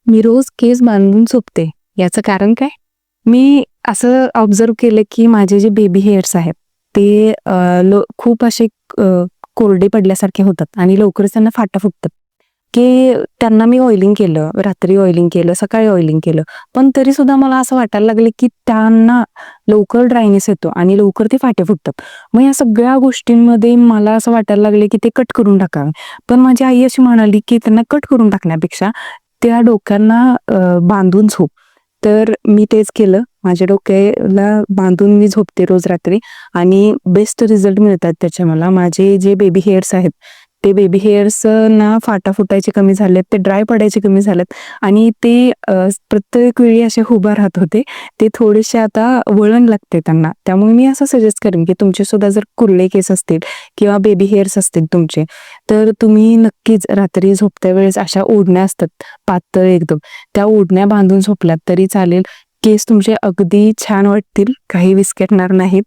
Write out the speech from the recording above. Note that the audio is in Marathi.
मी रोज केस बांधून झोपते. याचं कारण काय? मी असं ऑब्झर्व्ह केलं, की माझे जे बेबी हेअर्स आहेत, ते खूप असे अ, कोरडे पडल्यासारखे होतात आणि लवकरच त्यांना फाटा फुटतात, की त्यांना मी ऑइलिंग केलं, रात्री ऑइलिंग केलं, सकाळी ऑइलिंग केलं. पण तरीसुद्धा मला असं वाटायला लागले, की त्यांना लवकर ड्रायनेस येतो आणि लवकर ते फाटे फुटतात. मग या सगळ्या गोष्टींमध्ये मला असं वाटायला लागले, की ते कट करून टाकावे. पण माझी आई अशी म्हणाली, की त्यांना कट करून टाकण्यापेक्षा त्या डोक्यांना बांधून झोप. तर मी तेच केलं. माझ्या डोक्याला बांधून मी झोपते रोज रात्री आणि बेस्ट रिझल्ट मिळतात त्याचे मला. माझे जे बेबी हेअर्स आहेत, ते बेबी हेअर्स ना फाटा फुटायचे कमी झालेत, ते ड्राय पडायचे कमी झालेत आणि ते प्रत्येक वेळी असे उभा राहत होते. ते थोडेसे आता वळण लागते त्यांना. त्यामुळे मी असं सजेस्ट करेन, की तुमचे सुद्धा जर कुरळे केस असतील किंवा बेबी हेअर्स असतील तुमचे, तर तुम्ही नक्कीच रात्री झोपत्या वेळेस अशा ओढण्या असतात पातळ एकदम, त्या ओढण्या बांधून झोपलात तरी चालेल. केस तुमचे अगदी छान वाटतील, काही विस्कटणार नाहीत